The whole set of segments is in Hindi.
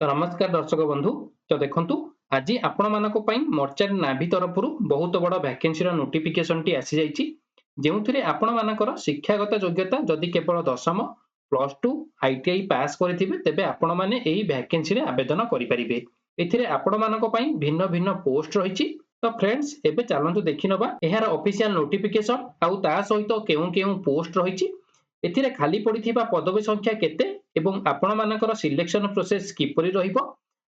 तो नमस्कार दर्शक बंधु। तो देखंतु आज आपण मानक पई मर्चेंट नाभी तरफरु बहुत बड़ वैकेंसी रो नोटिफिकेशन टी आसी जाईची, जेउथिरे आपण मानकर शिक्षागत योग्यता जदि केवल दशम प्लस टू आईटीआई पास करथिबे तेबे आपण माने एही वैकेंसी रे आवेदन करि परिबे। एथिरे आपण मानक पई भिन्न भिन्न पोस्ट रहिची। तो फ्रेंड्स एबे चलंतु देखि नबा एहार ऑफिशियल नोटिफिकेशन आउ ता सहित केउ केउ पोस्ट रहिची, एथिरे खाली पड़िथिबा पदवी संख्या केते एवं आपण मानकर सिलेक्शन प्रोसेस किपरि रहिबो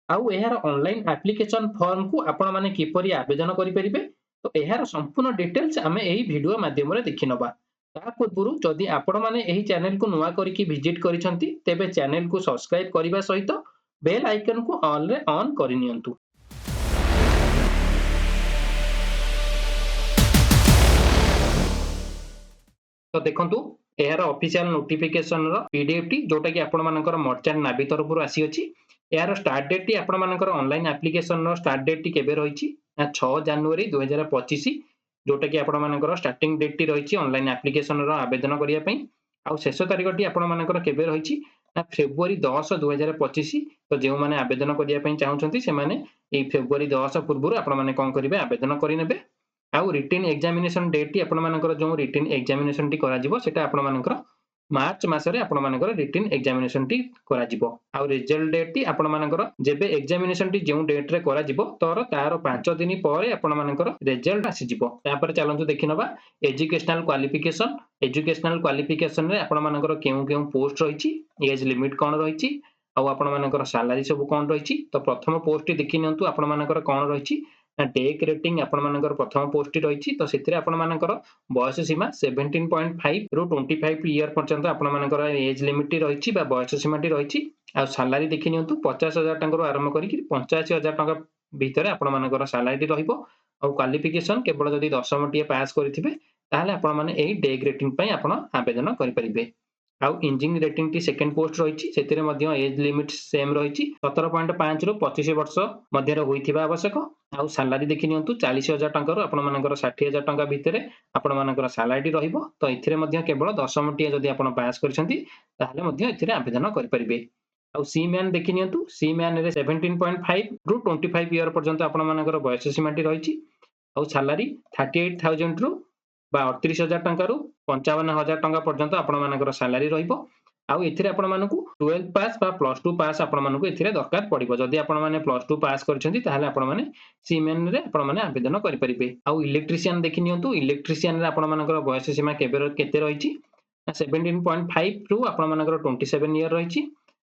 आउ एहार ऑनलाइन एप्लीकेशन फॉर्म को आपण माने किपरि आवेदन करि परिबे। तो एहार संपूर्ण डिटेल्स आमे एही वीडियो माध्यम रे देखि नबा। ता पूर्वरु जदि आपण माने एही चैनल को नुवा करिकि विजिट करिसंती तेबे चैनल को सब्सक्राइब करिबा सहित बेल आइकन को ऑल रे ऑन करि नियंतु। तो देखंतु एहार ऑफिशियल नोटिफिकेशन रो पीडीएफ टी जोटा कि आपण मानकर मर्चेंट नाभी तरफरु आसी अछि। एहार स्टार्ट डेट टी आपण मानकर ऑनलाइन एप्लीकेशन रो स्टार्ट डेट टी केबे रहिछि ना 6 जनवरी 2025, जोटा कि आपण मानकर स्टार्टिंग डेट टी रहिछि ऑनलाइन एप्लीकेशन रो आवेदन करिया पई। आ शेष तारीख टी आपण मानकर केबे रहिछि ना फेब्रुआरी 10 2025। तो जेउ माने आवेदन करिया पई चाहउछंती से माने ए फेब्रुआरी 10 पूर्वरु आपण माने कोन करिवे आवेदन करि नेबे। आउ रिटन एग्जामिनेशन डेट टी आपण मानकर जो रिटन एग्जामिनेशन टी करा जिवो सेटा आपण मानकर मार्च मासरे आपण मानकर रिटन एग्जामिनेशन टी करा जिवो। आउ रिजल्ट डेट टी आपण मानकर जेबे एग्जामिनेशन टी जो डेट रे करा जिवो तोर तार 5 दिन परे आपण मानकर रिजल्ट आसी जिवो। तापर चलंतु देखिनबा एजुकेशनल क्वालिफिकेशन रे आपण मानकर केउ केउ पोस्ट रहिछि, एज लिमिट कोन रहिछि आउ आपण मानकर सैलरी सब कोन रहिछि। तो प्रथम पोस्ट टी देखि नियंतु आपण मानकर कोन रहिछि ना टेक रेटिंग आपण मानकर प्रथम पोस्ट टी रहिछि। तो सेतिरे आपण मानकर बयस सीमा 17.5 रु 25 ईयर पर्यंत आपण मानकर एज लिमिट टी रहिछि बा बयस सीमा टी रहिछि। आ सैलरी देखि नियंतु 50,000 टका रु आरंभ करिकि 85,000 टका भीतर आपण मानकर सैलरी रहिबो। आ क्वालिफिकेशन केवल जदि दशम टी पास करिथिबे ताहाले आपण माने एही टेक रेटिंग पई आपण आवेदन करि परिबे। आउ इंजीनियरिंग रेटिंग टी सेकंड पोस्ट रहिछि, सेतिरे मध्य एज लिमिट सेम रहिछि 17.5 रु 25 वर्ष मध्य रे होइथिबा आवश्यक। आउ सैलरी देखि नियंतु 40,000 टका रु आपण मानकर 60,000 टका भितरे आपण मानकर सैलरी रहिबो। तो एथिरे मध्य केवल दशम टी जदि आपण पास करछंती ताहाले मध्य एथिरे आवेदन करि परिबे। आउ सी मैन देखि नियंतु, सी मैन रे 17.5 रु 25 ईयर पर्यंत आपण मानकर बयस सीमा टी रहिछि। आउ सैलरी 38,000 रु बा 38,000 टका रु 55,000 टका पर्यंत आपण मानकर सैलरी रहिबो। आउ एथिरे आपण मानकु 12 पास बा प्लस 2 पास आपण मानकु एथिरे दरकार पड़िबो। जदि आपण माने प्लस 2 पास करछंती ताहाले आपण माने सीमेन रे आपण माने आवेदन करि परिबे। आउ इलेक्ट्रिशियन देखि नियंतु, इलेक्ट्रिशियन रे आपण मानकर बयस सीमा केते रहिछि ना 17.5 रु आपण मानकर 27 ईयर रहिछि।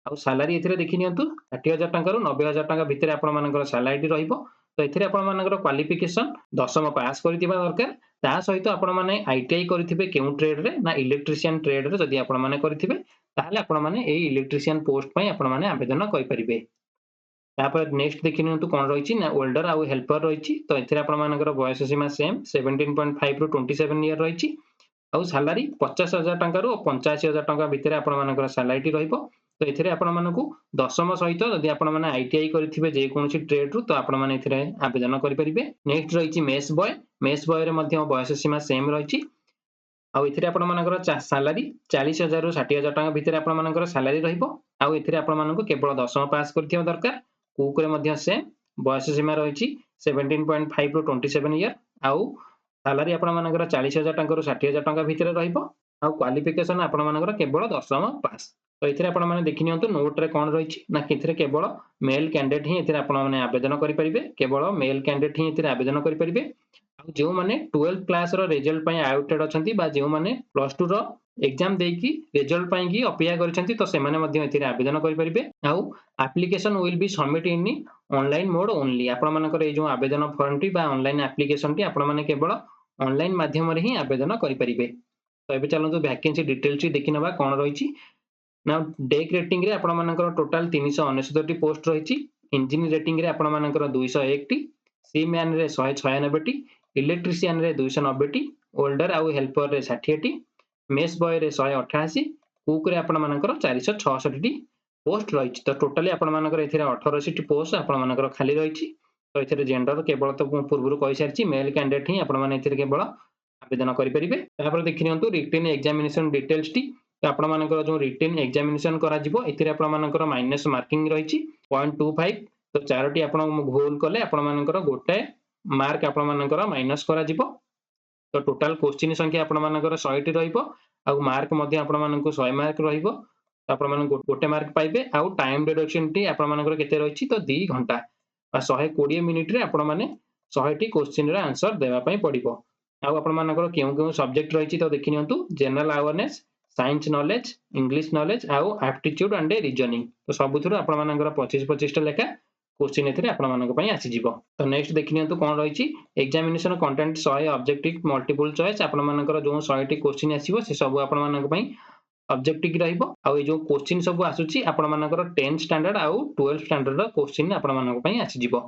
आउ सैलरी एथिरे देखि नियंतु 60,000 टका रु 90,000 टका भितरे आपण मानकर सैलरी रहिबो। तो एथिरे आपण मानकर क्वालिफिकेशन दशम पास करिथिबा दरकार। ता सहित आपण माने आईटीआई करिथिबे केउ ट्रेड रे ना इलेक्ट्रिशियन ट्रेड रे जदि आपण माने करिथिबे ताहाले आपण माने एही इलेक्ट्रिशियन पोस्ट पई आपण माने आवेदन करि परिबे। तापर नेक्स्ट देखि नियंतु कोन रहिछि ना वेल्डर आउ हेल्पर रहिछि। तो एथिरे आपण मानकर बयस सीमा सेम 17.5 रु 27 ईयर रहिछि। आउ सैलरी 50,000 टका रु 85,000 टका भितरे आपण मानकर सैलरी रहिबो। तो एथिरे आपण मानकु दशम सहित जदि आपण माने आईटीआई करिथिबे जे कोनोसी ट्रेड रु तो आपण माने एथिरे आवेदन करि परिबे। नेक्स्ट रहिछि मेस बॉय रे मध्य बयस सीमा सेम रहिछि। आउ एथिरे आपण मानकर सैलरी 40,000 रु 60,000 टका भितरे आपण मानकर सैलरी रहिबो। आउ एथिरे आपण मानकु केवल दशम पास करथिबा दरकार। कुक रे मध्य सेम बयस सीमा रहिछि 17.5 रु 27 ईयर। आउ सैलरी आपण मानकर 40,000 टका रु 60,000 टका भितरे रहिबो। आउ क्वालिफिकेशन आपण मानकर केवल दशम पास। तो एथिरे आपण माने देखि नियंतु नोट रे कोन रहिछि ना किथिरे केवल मेल कैंडिडेट ही एथिरे आपण माने आवेदन करि परिबे। केवल मेल कैंडिडेट ही एथिरे आवेदन करि परिबे। आउ जेउ माने 12th क्लास रो रिजल्ट पई आउटेड अछंती बा जेउ माने प्लस 2 रो एग्जाम देकी रिजल्ट पई की अपेक्षा करछंती तो से माने मध्य एथिरे आवेदन करि परिबे। आउ application will be submit in online mode only. आपण मानकर ए जो आवेदन फॉर्म टी बा ऑनलाइन एप्लीकेशन टी आपण माने केवल ऑनलाइन माध्यम रे ही आवेदन करि परिबे। तो एबे चलंतु वैकेंसी डिटेल्स टी देखि नबा कोन रहिछि ना डेक रेटिंग रे आपण मानकर टोटल 369 टी पोस्ट रहिछि। इंजीनियरिंग रेटिंग रे आपण मानकर 201 टी, सी मैन रे 196 टी, इलेक्ट्रिशियन रे 290 टी, ओल्डर आउ हेल्पर रे 60 टी, मेस बॉय रे 188, कुक रे आपण मानकर 466 टी पोस्ट रहिछि। तो टोटली आपण मानकर एथिरे 18 टी पोस्ट आपण मानकर खाली रहिछि। तो एथिरे जेंडर केवल तो पूर्वरु कहि सारिछि मेल कैंडिडेट ही आपण माने एथिरे केवल आवेदन करि परिबे। तापर देखि नियंतु रिटन एग्जामिनेशन डिटेल्स टी। तो आपण मानकर जो रिटेन एग्जामिनेशन करा जिवो एथिरे आपण मानकर माइनस मार्किंग रहिछि 0.25 तो चारोटी आपण भूल कले आपण मानकर गोटे मार्क आपण मानकर माइनस करा जिवो तो टोटल क्वेश्चन संख्या आपण मानकर 100 टी रहइबो आ मार्क मध्ये आपण मानकर 100 मार्क रहइबो आपण मान गोटे मार्क पाइबे आ टाइम रिडक्शन टी आपण मानकर केते रहिछि तो 2 घंटा आ 120 मिनिट रे आपण माने 100 टी क्वेश्चन रे आंसर देबा पई पड़िबो आ आपण मानकर केउ सब्जेक्ट रहिछि तो देखि नियंतु general awareness science knowledge English knowledge आउ एप्टीट्यूड एंड रीजनिंग तो सबुथुर आपण मानकर 25 टा लेखा क्वेश्चन एथिरे आपण मानक पई आसी जिवो तो नेक्स्ट देखि नियंतु कोन रहिछि examination content 100 objective multiple choice आपण मानकर जो 100 टी क्वेश्चन आसीबो से सब आपण मानक पई ऑब्जेक्टिव रहिबो आ ए जो क्वेश्चन सब आसुछि आपण मानकर 10th स्टैंडर्ड आउ 12th स्टैंडर्ड रो क्वेश्चन आपण मानक पई आसी जिवो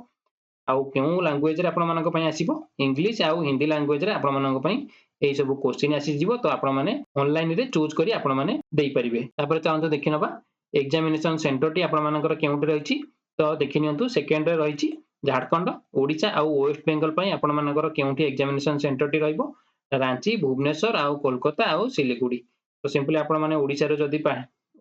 आउ केउ लैंग्वेज रे आपण मानक पई आसीबो इंग्लिश आउ हिंदी लैंग्वेज रे आपण मानक पई एई सब क्वेश्चन आसी जिवो तो आपण माने ऑनलाइन रे चूज करी आपण माने देई परिबे तापर चाहंतु देखि नबा एग्जामिनेशन सेंटर टी आपण मानकर केउट रहिछि तो देखि नियंतु सेकंड रे रहिछि झारखंड ओडिसा आउ वेस्ट बेंगल पई आपण मानकर केउटी एग्जामिनेशन सेंटर टी रहइबो रांची भुवनेश्वर आउ कोलकाता आउ सिलीगुड़ी तो सिंपली आपण माने ओडिसा रे जदी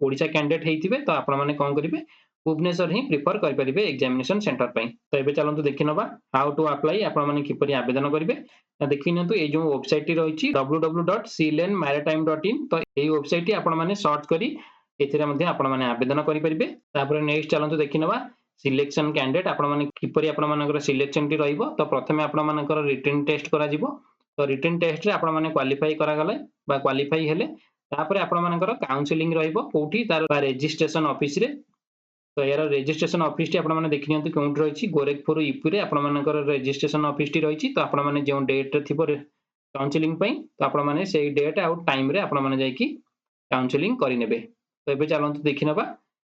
ओडिसा कैंडिडेट हेइथिबे तो आपण माने कोन करिवे भुवनेश्वर ही प्रिफर करि परिबे एग्जामिनेशन सेंटर पई तो एबे चलंतु देखि नबा हाउ टू अप्लाई आपण माने किपरि आवेदन करिवे देखि नियंतु ए जो वेबसाइट टी रहिछि www.sealandmaritime.in तो एई वेबसाइट टी आपण माने सर्च करी एथिरे मध्ये आपण माने आवेदन करि परिबे तापर नेक्स्ट चलंतु देखि नबा सिलेक्शन कैंडिडेट आपण माने किपरि आपण मानकर सिलेक्शन टी रहइबो तो प्रथमे आपण मानकर रिटन टेस्ट करा जिवो तो रिटन टेस्ट रे आपण माने क्वालिफाई करा गले बा क्वालिफाई हेले तापर आपण मानकर काउंसलिंग रहइबो कोठी तार रजिस्ट्रेशन ऑफिस रे तो यार रजिस्ट्रेशन ऑफिस टी आपण माने देखि नियंतु कोउंट रहिछि गोरखपुर यूपी रे आपण मानकर रजिस्ट्रेशन ऑफिस टी रहिछि तो आपण माने जो डेट रे थिबो काउंसलिंग पई तो आपण माने सेही डेट आउ टाइम रे आपण माने जाई कि काउंसलिंग करि नेबे तो एबे चलंतु देखि नबा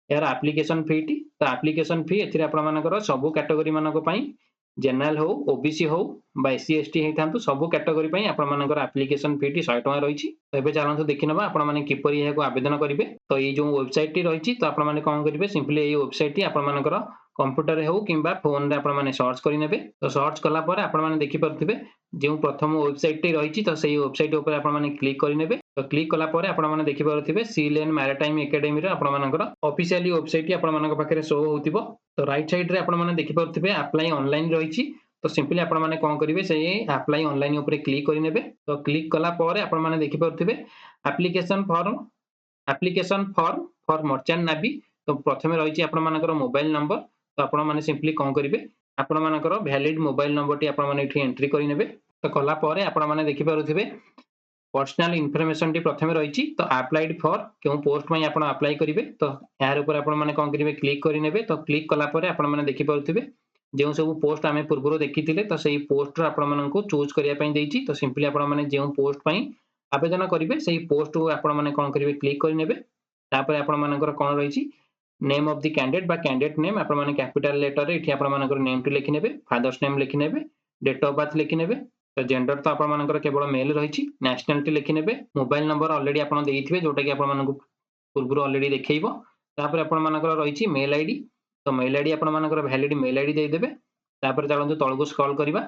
यार एप्लीकेशन फी टी तो एप्लीकेशन फी एथिरे आपण मानकर सब कैटेगरी मानक पई जनरल हो ओबीसी हो बा एससी एसटी हेतांतु सब कैटेगरी पई आपण मानकर एप्लीकेशन फी टी 100 टका रहिछि तो एबे चलंतु देखि नबा आपण माने किपरि एहाको आवेदन करिवे तो ए जो वेबसाइट टी रहिछि तो आपण माने कोन करिवे सिंपली ए वेबसाइट टी आपण मानकर कंप्यूटर रे हो किबा फोन रे आपण माने सर्च करि नेबे तो सर्च कला परे आपण माने देखि परथिबे जो प्रथम वेबसाइट टी रहिछि तो सेही वेबसाइट ऊपर आपण माने क्लिक करि नेबे तो क्लिक कला परे आपण माने देखि परथिबे सीलेन मैरिटाइम एकेडमी रे आपण मानकर ऑफिशियली वेबसाइट टी आपण मानक पाखरे शो होतिबो तो राइट साइड रे आपण माने देखि परथिबे अप्लाई ऑनलाइन रहिछि तो सिंपली आपण माने कोन करिवे से अप्लाई ऑनलाइन ऊपर क्लिक करि नेबे तो क्लिक कला परे आपण माने देखि परथिबे application form for merchant navy तो प्रथमे रहिछि आपण मानकर मोबाइल नंबर तो आपण माने सिंपली कोन करिवे आपण मानकर वैलिड मोबाइल नंबर टी आपण माने इठी एंट्री करि नेबे तो कला परे आपण माने देखि परथिबे पर्सनल इन्फॉर्मेशन टी प्रथमे रहिछि तो अप्लाइड फॉर केउ पोस्ट पई आपण अप्लाई करिवे तो यार ऊपर आपण माने कोन करिवे क्लिक करि नेबे तो क्लिक कला परे आपण माने देखि परथिबे जो सब पोस्ट आमे पूर्वरो देखिथिले तो सेही पोस्ट रो आपण माननको चूज करिया पई देइछि तो सिंपली आपण माने जो पोस्ट पई आवेदन करिवे सेही पोस्ट को आपण माने कोन करिवे क्लिक करि नेबे तापर आपण मानकर कोन रहिछि नेम ऑफ द कैंडिडेट बा कैंडिडेट नेम आपण माने कैपिटल लेटर रे इठी आपण मानकर नेम टी लिखि नेबे फादर्स नेम लिखि नेबे डेट ऑफ बर्थ लिखि नेबे तो जेंडर तो आपण मानकर केवल मेल रहिछि नेशनलिटी लिखि नेबे मोबाइल नंबर ऑलरेडी आपण देइथिबे जोटा कि आपण माननको पूर्वरो ऑलरेडी देखैबो तापर आपण मानकर रहिछि मेल आईडी तो मेल आईडी आपण मानकर वैलिड मेल आईडी दे देबे तापर चलंतु तळगु स्क्रॉल करिबा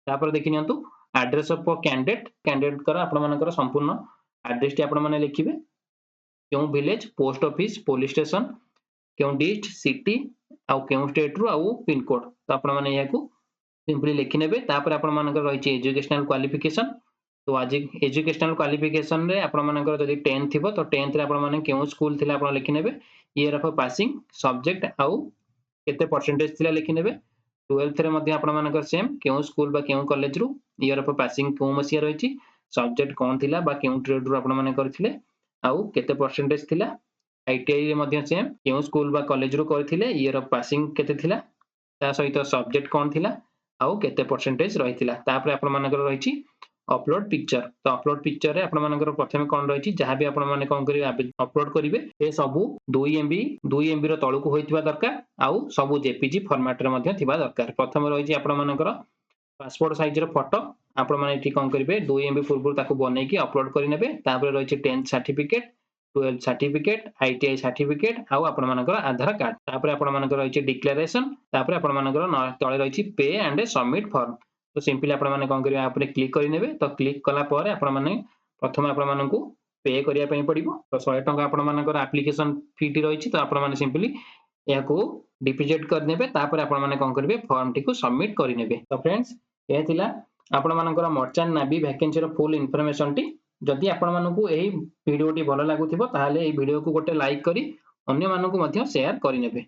तापर देखि नियंतु एड्रेस ऑफ कैंडिडेट कर आपण मानकर संपूर्ण एड्रेस टी आपण माने लिखिबे केउ village post office police station केउ डिस्ट्रिक्ट सिटी आउ केउ स्टेट रो आउ पिन कोड तो आपण माने याकू सिंपली लिखि नेबे तापर आपण मानकर रहिछि एजुकेशनल क्वालिफिकेशन तो आज एजुकेशनल क्वालिफिकेशन रे आपण मानकर जदी 10th थिबो तो 10th रे आपण माने केउ स्कूल थिला आपण लिखि नेबे ईयर ऑफ पासिंग सब्जेक्ट आउ केते परसेंटेज थिला लिखि नेबे 12th रे मध्ये आपण मानकर सेम केउ स्कूल बा केउ कॉलेज रु ईयर ऑफ पासिंग केउ मसिया रहिछि सब्जेक्ट कोन थिला बा केउ ट्रेड रु आपण माने करथिले आउ केते परसेंटेज थिला आईटीआई रे मध्ये सेम केउ स्कूल बा कॉलेज रु करथिले ईयर ऑफ पासिंग केते थिला ता सहित सब्जेक्ट कोन थिला आउ केते परसेंटेज रहिथिला तापर आपण मानकर रहिछि अपलोड पिक्चर तो अपलोड पिक्चर रे आपण मानकर प्रथमे कोन रहिछि जहां भी आपण माने कोन करिवे अपलोड करिवे ए सबु 2 एमबी रो तळकु होइतिबा दरकार आउ सबु जेपीजी फॉर्मेट रे मध्ये थिबा दरकार प्रथमे रहिछि आपण मानकर पासपोर्ट साइज रो फोटो आपण माने एठी कोन करिवे 2 एमबी पूर्व ताकू बनै कि अपलोड करि नेबे तापर रहिछि 10th certificate 12th certificate ITI certificate आउ आपण मानकर आधार कार्ड तापर आपण मानकर रहिछि डिक्लेरेशन तापर आपण मानकर तळे रहिछि पे एंड सबमिट फॉर्म तो सिंपली आपण माने कोन करिवे ऊपर क्लिक करि नेबे तो क्लिक कला परे आपण माने प्रथम आपण मानकू पे करिया पई पड़िबो तो 100 टंका आपण मानकर एप्लिकेशन फी टी रहिछि तो आपण माने सिंपली याको डिपोजिट कर नेबे तापर आपण माने कोन करबे फॉर्म टी को सबमिट करि नेबे। तो फ्रेंड्स ए थिला आपण मानकर मर्चेंट नेवी वैकेंसी रो फुल इन्फॉर्मेशन टी जदि आपण मानकू एही वीडियो टी भलो लागुथिबो ताहाले एही वीडियो को गोटे लाइक करी अन्य मानकू मध्य शेयर करि नेबे।